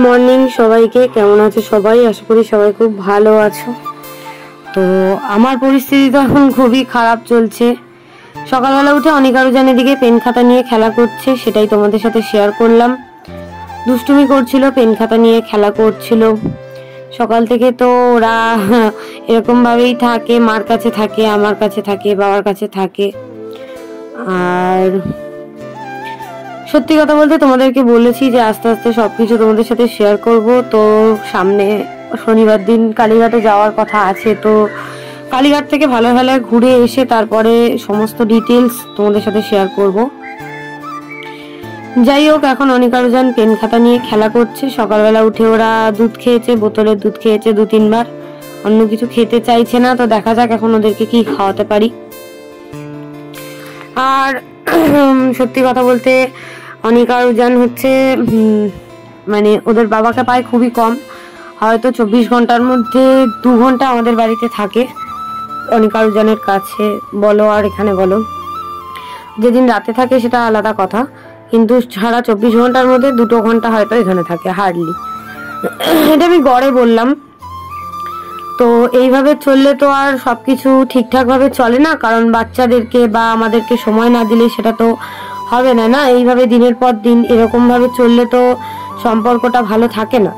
Morning সবাইকে। কেমন আছো সবাই? আশা করি সবাই খুব ভালো আছো। তো আমার পরিস্থিতি তো এখন খুবই খারাপ চলছে। সকালবেলা উঠে অনেক আরো জানে দিকে পেন খাতা নিয়ে খেলা করছে, সেটাই তোমাদের সাথে শেয়ার করলাম। দুষ্টুমি করছিল, পেন খাতা নিয়ে খেলা করছিল। সকাল থেকে তো ওরা এরকম ভাবেই থাকে, মার কাছে থাকে, আমার কাছে থাকে, বাবার কাছে থাকে। আর সত্যি কথা বলতে তোমাদেরকে বলেছি যে আস্তে আস্তে সবকিছু তোমাদের সাথে শেয়ার করব। তো সামনে শনিবার দিন কালীঘাটে যাওয়ার কথা আছে, তো কালীঘাট থেকে ভালো ভালো ঘুরে এসে তারপরে সমস্ত ডিটেলস তোমাদের সাথে শেয়ার করব। যাই হোক, এখন অনেক আরো জন পেন খাতা নিয়ে খেলা করছে। সকালবেলা উঠে ওরা দুধ খেয়েছে, বোতলের দুধ খেয়েছে 2-3 বার, অন্য কিছু খেতে চাইছে না। তো দেখা যাক এখন ওদেরকে কি খাওয়াতে পারি। আর সত্যি কথা বলতে অনেক আরো জন হচ্ছে মানে ওদের বাবাকে পায় খুবই কম, হয়তো 24 ঘন্টার মধ্যে 2 ঘন্টা আমাদের বাড়িতে থাকে। অনেক আরো জনের কাছে বলো আর এখানে বলো, যেদিন রাতে থাকে সেটা আলাদা কথা, কিন্তু সারা 24 ঘন্টার মধ্যে 2 ঘন্টা হয়তো এখানে থাকে হার্ডলি। এটা আমি গড়ে বললাম। তো এইভাবে চললে তো আর সবকিছু ঠিকঠাক ভাবে চলে না, কারণ বাচ্চাদেরকে বা আমাদেরকে সময় না দিলে সেটা তো হবে না। না, এইভাবে দিনের পর দিন এরকম ভাবে চললে তো সম্পর্কটা ভালো থাকে না।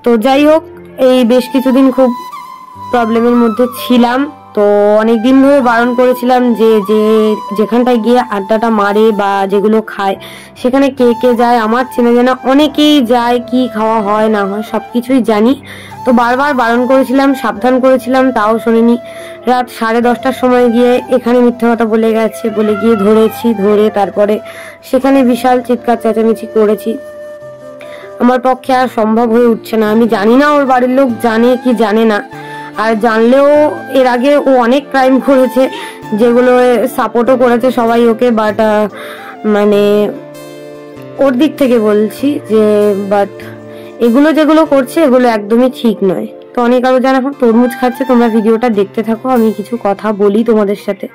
তো যাই হোক, এই বেশ কিছুদিন খুব প্রবলেমের মধ্যে ছিলাম। তো অনেক দিন ধরে বারণ করেছিলাম যে যেখানটায় গিয়ে আড্ডাটা মারে বা যেগুলো খায় সেখানে কে কে যায়, আমার চেনা জানা অনেকেই যায়, কি খাওয়া হয় না হয় সবকিছুই জানি। তো বারবার বারণ করেছিলাম, সাবধান করেছিলাম, তাও শোনেনি। রাত 10:30টার সময় গিয়ে এখানে মিথ্যা কথা বলে গেছে, বলে গিয়ে ধরেছি, ধরে তারপরে সেখানে বিশাল চিৎকার চেঁচামেচি করেছি। আমার পক্ষে আর সম্ভব হয়ে উঠছে না। আমি জানি না ওর বাড়ির লোক জানে কি জানে না, আর জানলেও এর আগে ও অনেক ক্রাইম করেছে যেগুলো সাপোর্টও করেছে সবাই ওকে, বাট মানে ওর দিক থেকে বলছি যে বাট এগুলো যেগুলো করছে এগুলো একদমই ঠিক নয়। তো অনেক আরো যারা এখন তরমুজ খাচ্ছে, তোমরা ভিডিওটা দেখতে থাকো, আমি কিছু কথা বলি তোমাদের সাথে।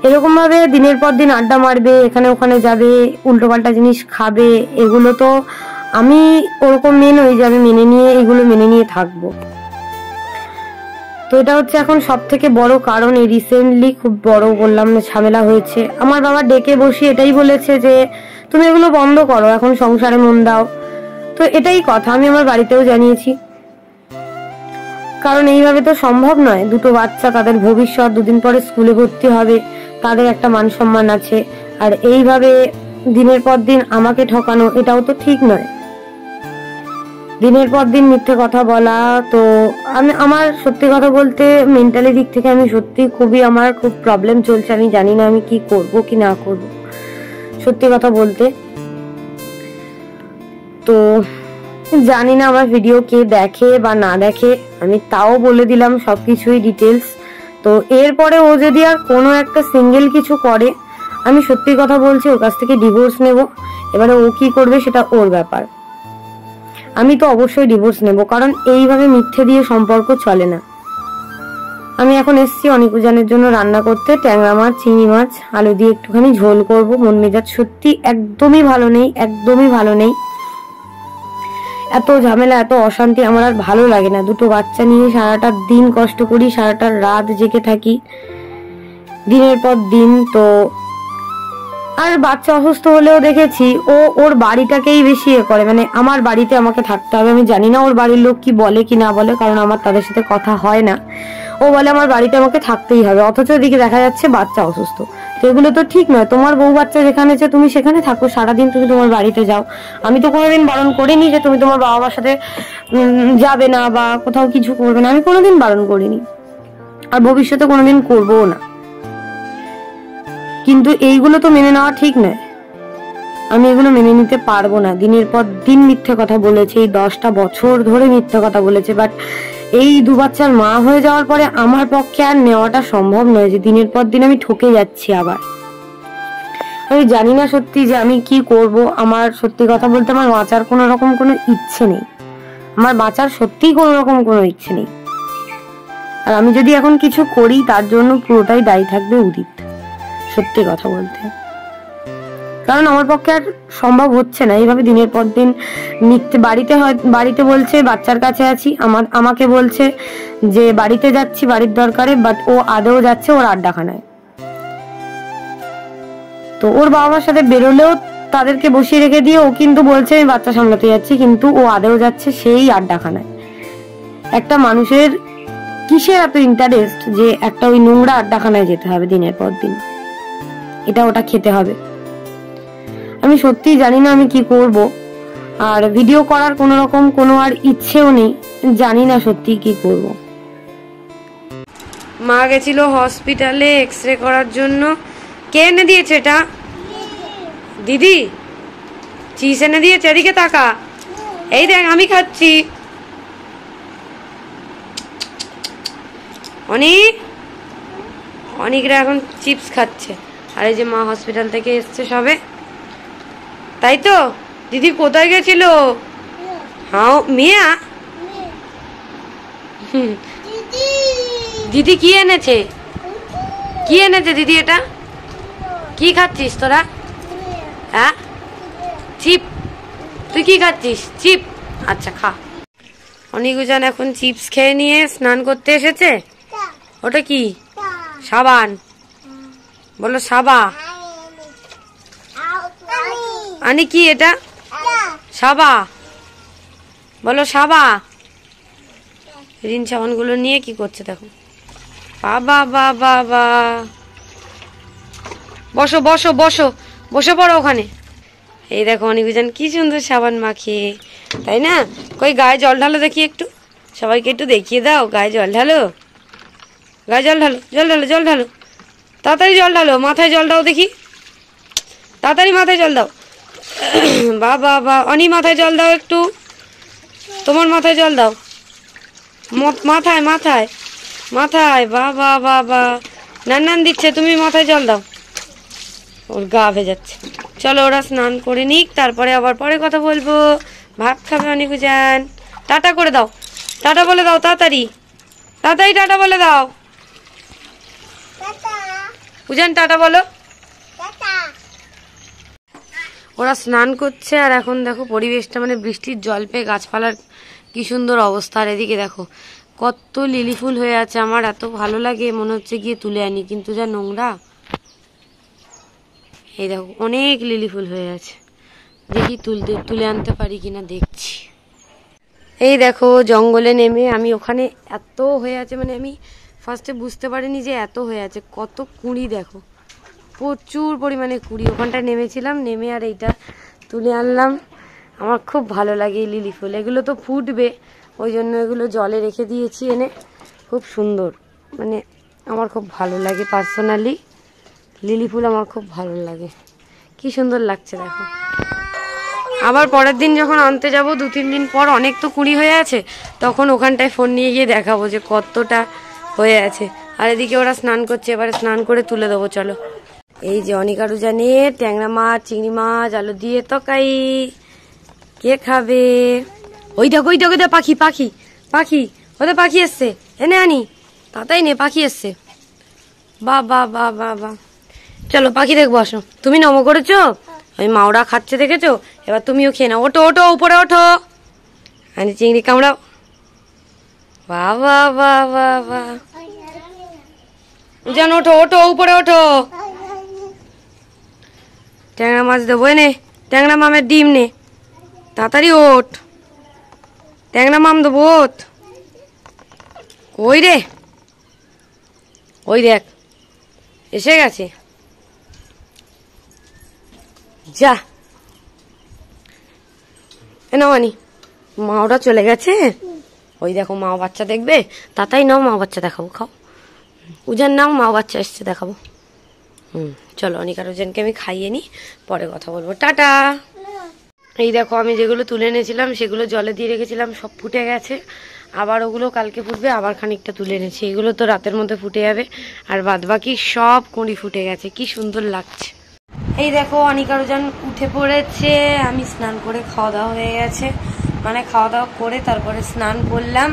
এরকম ভাবে দিনের পর দিন আড্ডা মারবে, এখানে ওখানে যাবে, উল্টোপাল্টা জিনিস খাবে, এগুলো তো আমি ওরকম মেয়ে নই যে আমি এগুলো মেনে নিয়ে থাকবো। তো এটা হচ্ছে এখন সব থেকে বড় কারণ। এই রিসেন্টলি খুব বড় বললাম না ঝামেলা হয়েছে। আমার বাবা ডেকে বসিয়ে এটাই বলেছে যে তুমি এগুলো বন্ধ করো, এখন সংসারে মন দাও। তো এটাই কথা, আমি আমার বাড়িতেও জানিয়েছি, কারণ এইভাবে তো সম্ভব নয়। 2টো বাচ্চা, তাদের ভবিষ্যৎ, 2 দিন পরে স্কুলে ভর্তি হবে, তাদের একটা মান সম্মান আছে, আর এইভাবে দিনের পর দিন আমাকে ঠকানো এটাও তো ঠিক নয়। দিনের পর দিন মিথ্যে কথা বলা, তো আমার সত্যি কথা বলতে মেন্টালি দিক থেকে আমি সত্যি আমার খুব প্রবলেম চলছে। আমি জানি না আমি কি করব কি না করব, সত্যি কথা বলতে। তো জানি না আমার ভিডিও কে দেখে বা না দেখে, আমি তাও বলে দিলাম সবকিছুই ডিটেলস। তো এরপরে ও যদি আর কোনো একটা সিঙ্গেল কিছু করে, আমি সত্যি কথা বলছি ওর কাছ থেকে ডিভোর্স নেব। এবারে ও কি করবে সেটা ওর ব্যাপার। আমি তো অবশ্যই ডিভোর্স নেব, কারণ এইভাবে মিথ্যে দিয়ে সম্পর্ক চলে না। আমি এখন এসেছি অনেক উজানের জন্য রান্না করতে, ট্যাংরা মাছ, চিংড়ি মাছ, আলু দিয়ে একটুখানি ঝোল করব। মন মেজাজ সত্যি একদমই ভালো নেই, একদমই ভালো নেই। এত ঝামেলা, এত অশান্তি আমার আর ভালো লাগে না। 2টো বাচ্চা নিয়ে সারাটা দিন কষ্ট করি, সারাটা রাত জেগে থাকি দিনের পর দিন। তো আর বাচ্চা অসুস্থ হলেও দেখেছি ও ওর বাড়িটাকেই বেশি করে, মানে আমার বাড়িতে আমাকে থাকতে হবে। আমি জানি না ওর বাড়ির লোক কি বলে কি না বলে, কারণ আমার তাদের সাথে কথা হয় না। ও বলে আমার বাড়িতে আমাকে থাকতেই হবে, অথচ এদিকে দেখা যাচ্ছে বাচ্চা অসুস্থ। তো এগুলো তো ঠিক নয়। তোমার বউ বাচ্চা যেখানে আছে তুমি সেখানে থাকো, সারাদিন তুমি তোমার বাড়িতে যাও। আমি তো কোনোদিন বারণ করিনি যে তুমি তোমার বাবা মার সাথে যাবে না বা কোথাও কিছু করবে না, আমি কোনোদিন বারণ করিনি, আর ভবিষ্যতে কোনোদিন করবো না। কিন্তু এইগুলো তো মেনে নেওয়া ঠিক নয়, আমি এগুলো মেনে নিতে পারবো না। দিনের পর দিন মিথ্যে কথা বলেছে, এই 10টা বছর ধরে মিথ্যে কথা বলেছে, বাট এই 2 বাচ্চার মা হয়ে যাওয়ার পরে আমার পক্ষে আর নেওয়াটা সম্ভব নয় যে দিনের পর দিন আমি ঠকে যাচ্ছি আবার। আমি জানি না সত্যি যে আমি কি করব। আমার সত্যি কথা বলতে আমার বাঁচার কোনো রকম কোনো ইচ্ছে নেই, আমার বাঁচার সত্যিই কোনো রকম কোনো ইচ্ছে নেই। আর আমি যদি এখন কিছু করি তার জন্য পুরোটাই দায়ী থাকবে উদিত, সত্যি কথা বলতে। কারণ আমার পক্ষে আর সম্ভব হচ্ছে না এইভাবে দিনের পর দিন মিথ্যে। বাড়িতে বলছে বাচ্চার কাছে আছি, আমাকে বলছে যে বাড়িতে যাচ্ছি বাড়ির দরকারে, বাট ও আদৌ যাচ্ছে ওর আড্ডাখানায়। তো ওর বাবা মার সাথে বেরোলেও তাদেরকে বসিয়ে রেখে দিয়ে ও কিন্তু বলছে আমি বাচ্চা সামলাতে যাচ্ছি, কিন্তু ও আদৌ যাচ্ছে সেই আড্ডাখানায়। একটা মানুষের কিসের এত ইন্টারেস্ট যে একটা ওই নোংরা আড্ডাখানায় যেতে হবে দিনের পর দিন, এটা ওটা খেতে হবে। আমি সত্যিই জানি না আমি কি করব, আর ভিডিও করার কোনো রকম কোনো আর ইচ্ছেও নেই, জানি না সত্যি কি করব। মা গেছিল হসপিটালে এক্সরে করার জন্য। কে এনে দিয়েছে এটা? দিদি চিজ এনে দিয়েছে। এদিকে তাকা, এই দেখ আমি খাচ্ছি। অনেকরা এখন চিপস খাচ্ছে। আর এই যে মা হসপিটাল থেকে এসছে সবে, তাই তো? দিদি কোথায় গেছিল? হ্যাঁ মিয়া, দিদি কি এনেছে? কি এনেছে দিদি? এটা কি খাচ্ছিস তোরা? হ্যাঁ চিপ। তুই কি খাচ্ছিস? চিপ। আচ্ছা খা। অনিকুজান এখন চিপস খেয়ে নিয়ে স্নান করতে এসেছে। ওটা কি? সাবান। বলো সাবা। আনি কি এটা? সাবা। বলো সাবা। রিন সাবানগুলো নিয়ে কি করছে দেখো। বাবা বাবা বাবা, বসো বসো বসো, বসে পড়ো ওখানে। এই দেখো অনিকুজান কি সুন্দর সাবান মাখিয়ে, তাই না? কই গায়ে জল ঢালো দেখি একটু, সবাইকে একটু দেখিয়ে দাও। গায়ে জল ঢালো, গায়ে জল ঢালো, জল ঢালো, জল ঢালো, তাড়াতাড়ি জল ঢালো। মাথায় জল দাও দেখি, তাড়াতাড়ি মাথায় জল দাও। বাবা বা অনি মাথায় জল দাও একটু, তোমার মাথায় জল দাও। মাথায় মাথায় মাথায়। বাবা বাবা নান দিচ্ছে, তুমি মাথায় জল দাও। ওর গা ভেজাচ্ছে। চলো ওরা স্নান করে নিক, তারপরে আবার পরে কথা বলবো। ভাত খাবে অনিকুজান। টাটা করে দাও, টাটা বলে দাও, তাড়াতাড়ি তাড়াতাড়ি টাটা বলে দাও। উজান টাটা বলো। ওরা স্নান করছে, আর এখন দেখো পরিবেশটা মানে বৃষ্টির জল পেয়ে গাছপালার কি সুন্দর অবস্থা। আর এদিকে দেখো কত লিলি ফুল হয়ে আছে। আমার এত ভালো লাগে, মনে হচ্ছে গিয়ে তুলে আনি, কিন্তু যা নোংরা। এই দেখো অনেক লিলি ফুল হয়ে আছে, দেখি তুলে আনতে পারি কিনা দেখছি। এই দেখো জঙ্গলে নেমে আমি ওখানে এত হয়ে আছে, মানে আমি ফার্স্টে বুঝতে পারিনি যে এত হয়ে আছে। কত কুঁড়ি দেখো, প্রচুর পরিমাণে কুঁড়ি। ওখানটায় নেমেছিলাম, নেমে আর এইটা তুলে আনলাম। আমার খুব ভালো লাগে এই লিলি ফুল। এগুলো তো ফুটবে, ওই জন্য এগুলো জলে রেখে দিয়েছি এনে। খুব সুন্দর, মানে আমার খুব ভালো লাগে পার্সোনালি। লিলি ফুল আমার খুব ভালো লাগে, কি সুন্দর লাগছে দেখো। আবার পরের দিন যখন আনতে যাব 2-3 দিন পর, অনেক তো কুঁড়ি হয়ে আছে, তখন ওখানটায় ফোন নিয়ে গিয়ে দেখাবো যে কতটা হয়ে আছে। আর এদিকে ওরা স্নান করছে, এবারে স্নান করে তুলে দেবো। চলো। এই যে অনিকারু জানে ট্যাংরা মাছ, চিংড়ি মাছ, আলু দিয়ে তরকারি। কে খাবে? ওই দেখো ওই দেখো, পাখি পাখি পাখি, ওদের পাখি এসছে। এনে আনি তাতাই নে, পাখি এসছে। বা বা বা বা বা। চলো পাখি দেখবো, আসো। তুমি নমো করেছো, ওই মাওরা খাচ্ছে দেখেছো, এবার তুমিও খেয়ে নাও। ওঠো ওঠো, উপরে ওঠো। আনি চিংড়ি কামড়াও। বাবা বাবা বা। জানো ওঠো ওঠো, উপরে ওঠো। ট্যাংরা মাছ দেবো, এনে ট্যাংরা মামের ডিম নে, তাড়াতাড়ি ওঠ। ট্যাংরা মাম দেবো, ওঠ। কই রে? ওই দেখ এসে গেছে, যা। নাও আনি। মা ওরা চলে গেছে, ওই দেখো মা বাচ্চা দেখবে। তাতাই নাও, মা বাচ্চা দেখাবো, খাও। উজান নাও, মা বাচ্চা এসছে দেখাবো। চলো অনিকার উজানকে আমি খাইয়ে নি, পরে কথা বলবো। টাটা। এই দেখো আমি যেগুলো তুলে এনেছিলাম সেগুলো জলে দিয়ে রেখেছিলাম, সব ফুটে গেছে। আবার ওগুলো কালকে ফুটবে, আবার খানিকটা তুলে এনেছি। এগুলো তো রাতের মধ্যে ফুটে যাবে, আর বাদ বাকি সব কুঁড়ি ফুটে গেছে, কি সুন্দর লাগছে। এই দেখো অনিকার উজান উঠে পড়েছে। আমি স্নান করে খাওয়া দাওয়া হয়ে গেছে, মানে খাওয়া দাওয়া করে তারপরে স্নান করলাম।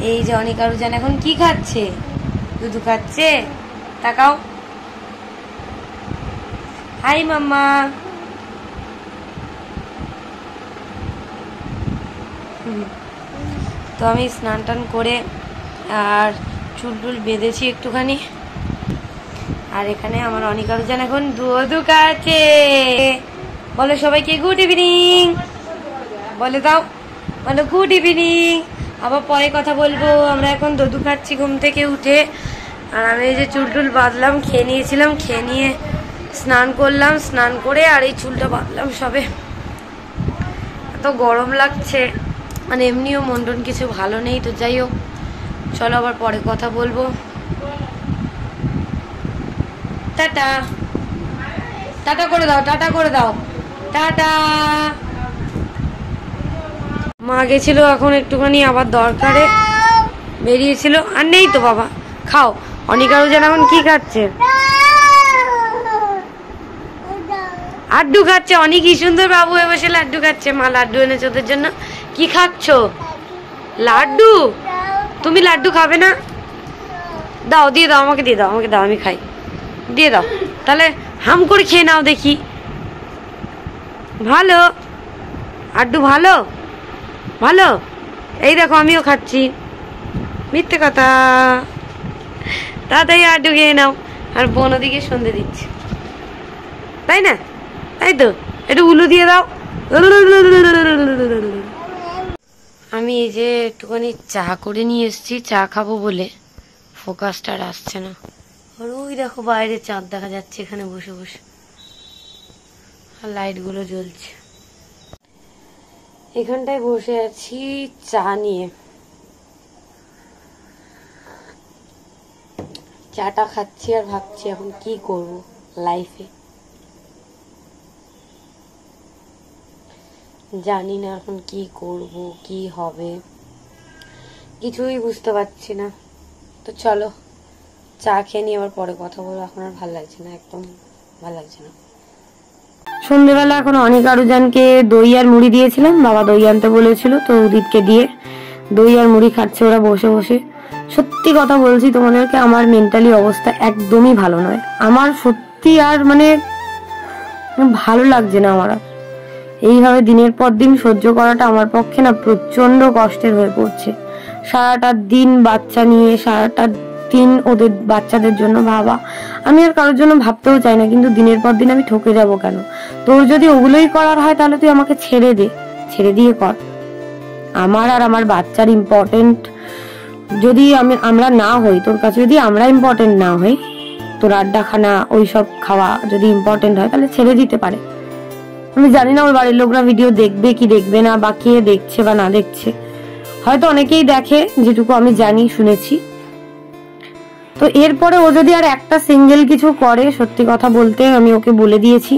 এই যে অনিকার উজান এখন কি খাচ্ছে? দুধু খাচ্ছে। তাকাও। হাই মাম্মা। তো আমি স্নান টান করে আর চুল টুল বেঁধেছি একটুখানি। আর এখানে আমার অনিকারুজান এখন দুধু খাচ্ছে। বলো সবাইকে গুড ইভিনিং বলে দাও, বলো গুড ইভিনিং। আবার পরে কথা বলবো। আমরা এখন দুধু খাচ্ছি ঘুম থেকে উঠে। আর আমি এই যে চুল টুল বাঁধলাম, খেয়ে নিয়েছিলাম, খেয়ে নিয়ে স্নান করলাম, স্নান করে আর এই চুলটা বাঁধলাম সবে। এত গরম লাগছে, মানে এমনিও মন টন কিছু ভালো নেই। তো যাই হোক, চলো আবার পরে কথা বলবো। টাটা টাটা করে দাও, টাটা করে দাও, টাটা। মা গেছিল এখন একটুখানি আবার দরকারে বেরিয়েছিল। আর নেই তো বাবা, খাও। অনিকারুজান এখন কি খাচ্ছে? লাড্ডু খাচ্ছে। অনেক কি সুন্দর বাবু হয়ে বসে লাড্ডু খাচ্ছে। মা লাড্ডু এনেছে ওদের জন্য। কি খাচ্ছ? লাড্ডু? তুমি লাড্ডু খাবে না? দাও, দিয়ে দাও, আমাকে দিয়ে দাও, আমাকে দাও, আমি খাই। দিয়ে দাও তাহলে, হাম করে খেয়ে নাও দেখি। ভালো লাড্ডু, ভালো ভালো। এই দেখো আমিও খাচ্ছি। মিথ্যে কথা। তাড়াতাড়ি লাড্ডু খেয়ে নাও। আর বোন ওদিকে সন্ধে দিচ্ছে, তাই না? তাই তো, একটু উলু দিয়ে দাও। আমি এই যে একটুখানি চা করে নিয়ে এসেছি, চা খাবো বলে। ফোকাসটা আর আসছে না। আর ওই দেখো বাইরে চাঁদ দেখা যাচ্ছে এখানে বসে বসে, আর লাইট গুলো জ্বলছে। এখানটায় বসে আছি চা নিয়ে, চাটা খাচ্ছি আর ভাবছি এখন কি করব লাইফে। জানি না এখন কি করব, কি হবে, কিছুই বুঝতে পারছি না। তো চলো চা খেয়ে নিয়ে আবার পরে কথা বলবো। এখন আর ভালো লাগছে না, একদম ভালো লাগছে না। সন্ধ্যেবেলা এখন অনিকারুজানকে দই আর মুড়ি দিয়েছিলাম। বাবা দই আনতে বলেছিল, তো উদিতকে দিয়ে দই আর মুড়ি খাচ্ছে ওরা বসে বসে। সত্যি কথা বলছি তোমাদেরকে, আমার মেন্টালি অবস্থা একদমই ভালো নয়। আমার সত্যি আর মানে ভালো লাগছে না আমার। এইভাবে দিনের পর দিন সহ্য করাটা আমার পক্ষে না প্রচন্ড কষ্টের হয়ে পড়ছে। সারাটা দিন বাচ্চা নিয়ে, সারাটা দিন ওদের বাচ্চাদের জন্য ভাবা। আমি আর কারোর জন্য ভাবতেও চাই না, কিন্তু দিনের পর দিন আমি ঠকে যাব কেন? তোর যদি ওগুলোই করার হয় তাহলে তুই আমাকে ছেড়ে দে, ছেড়ে দিয়ে কর। আমার আর আমার বাচ্চার ইম্পর্টেন্ট যদি আমরা না হই, তোর কাছে যদি আমরা ইম্পর্টেন্ট না হই, তোর আড্ডাখানা ওইসব খাওয়া যদি ইম্পর্টেন্ট হয়, তাহলে ছেড়ে দিতে পারে। আমি জানি না ওর বাড়ির লোকরা ভিডিও দেখবে কি দেখবে না, বা কে দেখছে বা না দেখছে। হয়তো অনেকেই দেখে, যেটুকু আমি জানি শুনেছি। তো এরপরে ও যদি আর একটা সিঙ্গেল কিছু করে, সত্যি কথা বলতে আমি ওকে বলে দিয়েছি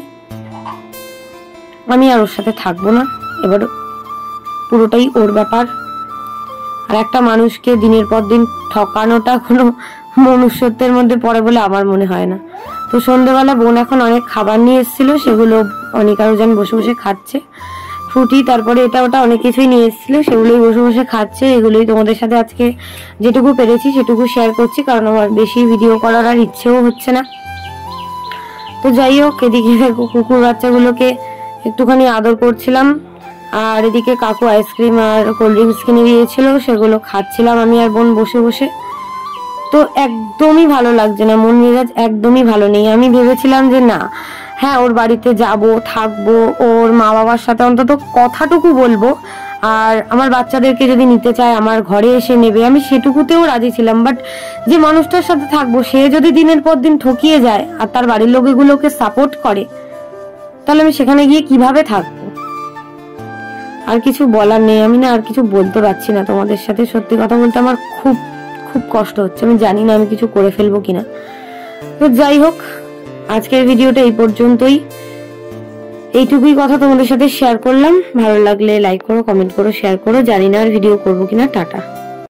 আমি আর ওর সাথে থাকবো না। এবার পুরোটাই ওর ব্যাপার। আর একটা মানুষকে দিনের পর দিন ঠকানোটা কোনো মনুষ্যত্বের মধ্যে পড়ে বলে আমার মনে হয় না। তো সন্ধ্যেবেলা বোন এখন অনেক খাবার নিয়ে এসেছিল, সেগুলো অনিকারুজান বসে বসে খাচ্ছে। ফ্রুটি, তারপরে এটা ওটা অনেক কিছুই নিয়ে এসেছিল, সেগুলোই বসে বসে খাচ্ছে। এগুলোই তোমাদের সাথে আজকে যেটুকু পেরেছি সেটুকু শেয়ার করছি, কারণ আমার বেশি ভিডিও করার আর ইচ্ছেও হচ্ছে না। তো যাই হোক, এদিকে কুকুর বাচ্চাগুলোকে একটুখানি আদর করছিলাম, আর এদিকে কাকু আইসক্রিম আর কোল্ড ড্রিঙ্কস কিনে দিয়েছিল, সেগুলো খাচ্ছিলাম আমি আর বোন বসে বসে। তো একদমই ভালো লাগছে না, মন মেজাজ একদমই ভালো নেই। আমি ভেবেছিলাম যে না, হ্যাঁ ওর বাড়িতে যাব, থাকবো, ওর মা বাবার সাথে অন্তত কথাটুকু বলবো, আর আমার বাচ্চাদেরকে যদি নিতে চায় আমার ঘরে এসে নেবে, আমি সেটুকুতেও রাজি ছিলাম। বাট যে মানুষটার সাথে থাকবো সে যদি দিনের পর দিন ঠকিয়ে যায় আর তার বাড়ির লোক এগুলোকে সাপোর্ট করে, তাহলে আমি সেখানে গিয়ে কিভাবে থাকবো? আর কিছু বলার নেই, আমি না আর কিছু বলতে পারছি না তোমাদের সাথে। সত্যি কথা বলতে আমার খুব খুব কষ্ট হচ্ছে। আমি জানি না আমি কিছু করে ফেলবো কিনা। তো যাই হোক, আজকের ভিডিওটা এই পর্যন্তই। এইটুকুই কথা তোমাদের সাথে শেয়ার করলাম। ভালো লাগলে লাইক করো, কমেন্ট করো, শেয়ার করো। জানি না আর ভিডিও করবো কিনা। টাটা।